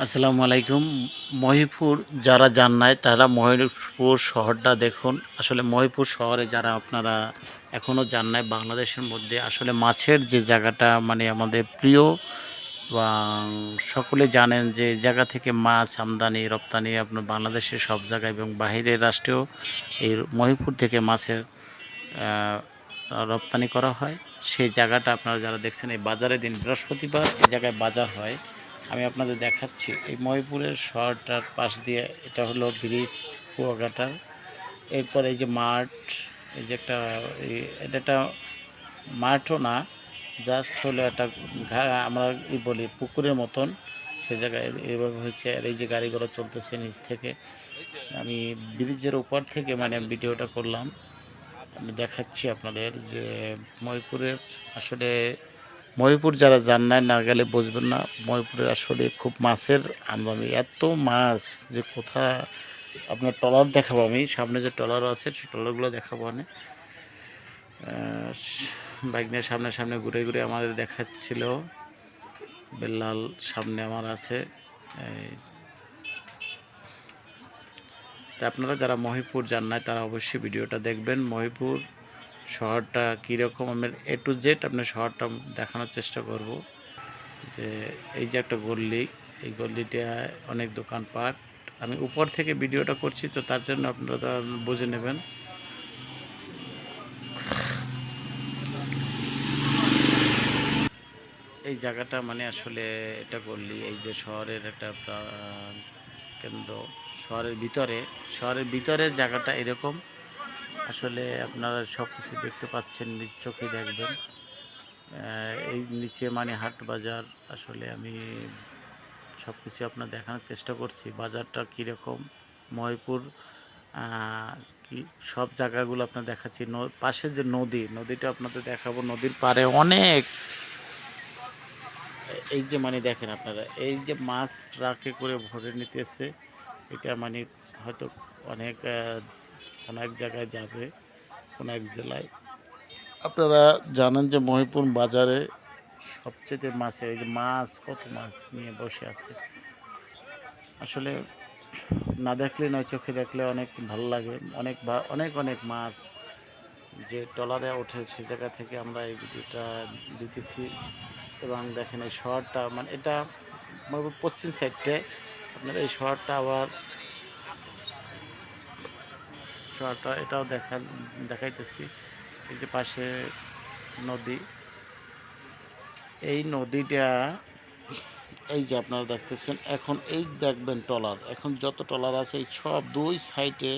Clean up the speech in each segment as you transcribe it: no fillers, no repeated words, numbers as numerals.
আসসালামু আলাইকুম। মহিপুর যারা যান নাই তারা মহিপুর শহরটা দেখুন। আসলে মহিপুর শহরে যারা আপনারা এখনও যান নাই, বাংলাদেশের মধ্যে আসলে মাছের যে জায়গাটা মানে আমাদের প্রিয়, বা সকলে জানেন যে জায়গা থেকে মাছ আমদানি রপ্তানি আপনার বাংলাদেশের সব জায়গায় এবং বাহিরের রাষ্ট্রেও এই মহিপুর থেকে মাছের আহ, রপ্তানি করা হয়। সেই জায়গাটা আপনারা যারা দেখছেন, এই বাজারের দিন বৃহস্পতিবার এই জায়গায় বাজার হয়। আমি আপনাদের দেখাচ্ছি এই মহিপুরের শহরটার পাশ দিয়ে। এটা হলো ব্রিজ কুয়াকাটার। এরপর এই যে মাঠ, এই যে একটা এটা একটা মাঠও না, জাস্ট হলো একটা আমরা বলি পুকুরের মতন। সে জায়গায় এভাবে হয়েছে। আর এই যে গাড়ি ঘোড়া চলতেছে নিচ থেকে। আমি ব্রিজের উপর থেকে মানে ভিডিওটা করলাম। আমি দেখাচ্ছি আপনাদের যে মহিপুরের আসলে মহিপুর যারা যান না গেলে বুঝবেন না। মহিপুরের আসলে খুব মাছের আমদানি, এত মাছ যে কোথা। আপনার ট্রলার দেখাবো, আমি সামনে যে ট্রলার আছে সেই ট্রলারগুলো দেখাবো। আমি বাইক নিয়ে সামনে সামনে ঘুরে ঘুরে আমাদের দেখাচ্ছিল। বেল্লাল সামনে আমার আছে। তা আপনারা যারা মহিপুর যান নাই তারা অবশ্যই ভিডিওটা দেখবেন। মহিপুর শহরটা কীরকম আমরা A to Z আপনার শহরটা দেখানোর চেষ্টা করব। যে এই যে একটা গল্লি, এই গল্লিটা অনেক দোকানপাট। আমি উপর থেকে ভিডিওটা করছি, তো তার জন্য আপনারা বুঝে নেবেন। এই জায়গাটা মানে আসলে এটা গল্লি, এই যে শহরের একটা কেন্দ্র। শহরের ভিতরের জায়গাটা এরকম। আসলে আপনারা সব কিছু দেখতে পাচ্ছেন, নিজ চোখে দেখবেন। এই নিচে মানে হাট বাজার। আসলে আমি সব কিছু আপনার দেখানোর চেষ্টা করছি, বাজারটা কীরকম। মহিপুর কি সব জায়গাগুলো আপনার দেখাচ্ছি। পাশে যে নদীটা আপনাদের দেখাবো। নদীর পাড়ে অনেক, এই যে মানে দেখেন আপনারা, এই যে মাছ ট্রাকে করে ভরে নিতেছে। এটা মানে হয়তো অনেক কোনো এক জায়গায় যাবে, কোনো এক জেলায়। আপনারা জানেন যে মহিপুর বাজারে সবচেয়ে মাছের, এই যে মাছ, কত মাছ নিয়ে বসে আছে। আসলে না দেখলে নয়, চোখে দেখলে অনেক ভালো লাগে। অনেক অনেক অনেক মাছ যে ট্রলারে ওঠে, সে জায়গা থেকে আমরা এই ভিডিওটা দিতেছি। এবং দেখেন এই শহরটা মানে এটা পশ্চিম সাইডে আপনার এই শহরটা, আবার শহরটা এটাও দেখাইতেছি। এই যে পাশে নদী, এই নদীটা এই যে আপনারা দেখতেছেন। এখন এই দেখবেন ট্রলার, এখন যত ট্রলার আছে এই সব দুই সাইডে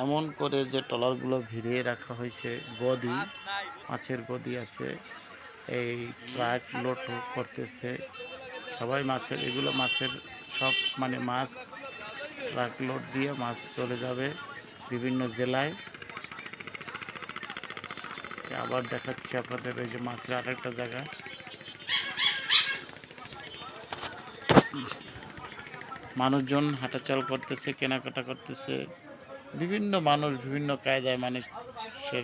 এমন করে যে ট্রলারগুলো ভিড়িয়ে রাখা হয়েছে। মাছের গদি আছে। এই ট্রাক লোড করতেছে সবাই মাছের, এগুলো মাছের সব মানে মাছ ট্রাক লোড দিয়ে মাছ চলে যাবে বিভিন্ন জেলায়। আবার দেখাচ্ছি আপনাদের এই যে মাছের আরেকটা জায়গা। মানুষজন হাঁটাচল করতেছে, কেনাকাটা করতেছে। বিভিন্ন মানুষ বিভিন্ন কায়দায় মানুষ সে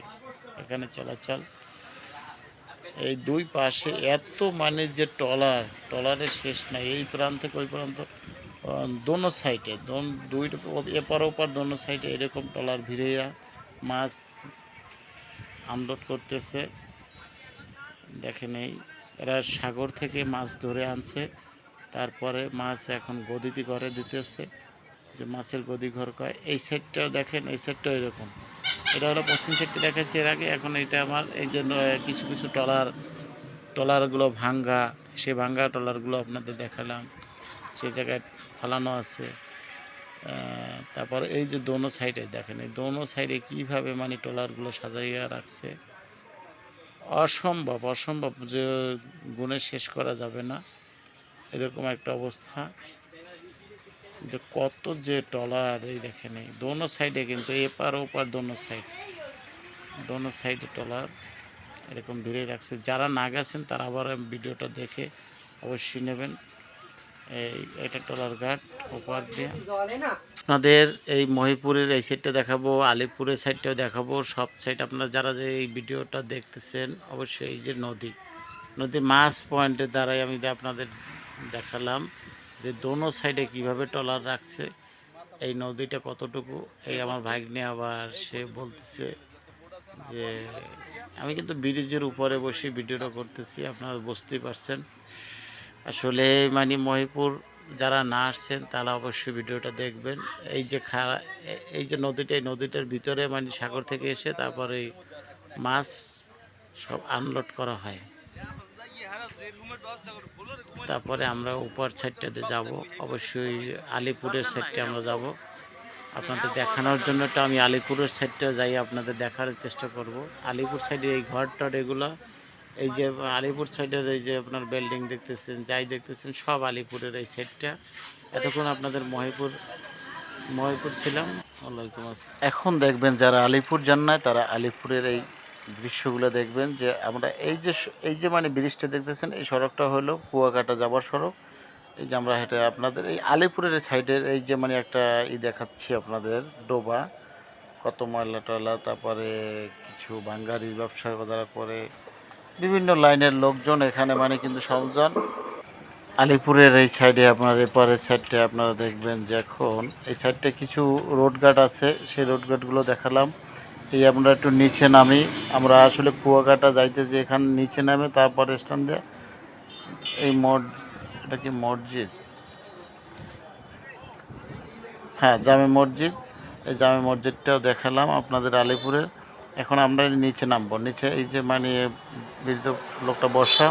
এখানে চলাচল। এই দুই পাশে এত মানে যে ট্রলারের শেষ নাই, এই প্রান্ত থেকে ওই প্রান্ত। দোনো সাইডে দুইটা এপার ওপার দোনো সাইডে এরকম ট্রলার ভিড়িয়া মাছ আনলোড করতেছে। দেখেন এরা সাগর থেকে মাছ ধরে আনছে, তারপরে মাছ এখন গদিতে ঘরে দিতেছে, যে মাছের গদি ঘর কয়। এই সাইডটাও দেখেন, এই সাইডটাও এরকম। এটা হলো পশ্চিম সাইডটা দেখাচ্ছি এর আগে। এখন এটা আমার এই যে কিছু কিছু ট্রলারগুলো ভাঙ্গা, সেই ভাঙ্গা ট্রলারগুলো আপনাদের দেখালাম। সেই জায়গায় ফালানো আছে। তারপর এই যে দোনো সাইডে দেখেন, এই দোনো সাইডে কীভাবে মানে ট্রলারগুলো সাজাইয়া রাখছে। অসম্ভব যে গুণে শেষ করা যাবে না, এরকম একটা অবস্থা। যে কত যে ট্রলার, এই দেখেন এই দোনো সাইডে, কিন্তু এপার ওপার দোনো সাইডে ট্রলার এরকম ভিড়ে রাখছে। যারা না গেছেন তারা আবার ভিডিওটা দেখে অবশ্যই নেবেন। এটা ট্রলার ঘাট ওপার দিয়ে আপনাদের এই মহিপুরের এই সাইডটা দেখাবো, আলিপুরের সাইডটাও দেখাবো। সব সাইড আপনারা যারা যে এই ভিডিওটা দেখতেছেন অবশ্যই এই যে নদীর মাছ পয়েন্টের দ্বারাই আমি আপনাদের দেখালাম যে দোনো সাইডে কিভাবে ট্রলার রাখছে, এই নদীটা কতটুকু। এই আমার ভাগ্নে আবার সে বলতেছে যে আমি কিন্তু ব্রিজের উপরে বসে ভিডিওটা করতেছি, আপনারা বুঝতেই পারছেন। আসলে মানে মহিপুর যারা না আসছেন তারা অবশ্যই ভিডিওটা দেখবেন। এই যে এই যে নদীটা, এই নদীটার ভিতরে মানে সাগর থেকে এসে তারপরে মাছ সব আনলোড করা হয়। তারপরে আমরা উপর সাইডটাতে যাব, অবশ্যই আলিপুরের সাইডটা আমরা যাব আপনাদের দেখানোর জন্য। তো আমি আলিপুরের সাইডটা যাই, আপনাদের দেখার চেষ্টা করব। আলিপুর সাইডে এই ঘরটর এগুলো, এই যে আলিপুর সাইডের এই যে আপনার বিল্ডিং দেখতেছেন, যাই দেখতেছেন সব আলিপুরের এই সাইডটা। এতক্ষণ আপনাদের মহিপুর ছিলাম। ওয়ালাইকুম আসসালাম। এখন দেখবেন যারা আলিপুর যান নাই তারা আলিপুরের এই দৃশ্যগুলো দেখবেন, যে আমরা এই যে মানে ব্রিজটা দেখতেছেন, এই সড়কটা হলো কুয়াকাটা যাওয়ার সড়ক। এই যে আমরা হেঁটে আপনাদের এই আলিপুরের সাইডের এই যে মানে একটা দেখাচ্ছি আপনাদের ডোবা, কত ময়লা টয়লা, তারপরে কিছু বাঙ্গারির ব্যবসা যারা করে, বিভিন্ন লাইনের লোকজন এখানে মানে কিন্তু সবজন। আলিপুরের এই সাইডে আপনার এপারের সাইডটা আপনারা দেখবেন যে এখন এই সাইডটা কিছু রোড গার্ড আছে, সেই রোড গার্ডগুলো দেখালাম। এই আমরা একটু নিচে নামি, আমরা আসলে কুয়াকাটা যাইতে যে এখানে নিচে নামে তারপর স্ট্যান্ড দিয়ে এই এটা কি মসজিদ, হ্যাঁ জামে মসজিদ, এই জামে মসজিদটাও দেখালাম আপনাদের আলিপুরের। এখন আমরা নিচে নামবো, নিচে এই যে মানে বৃদ্ধ লোকটা বসা,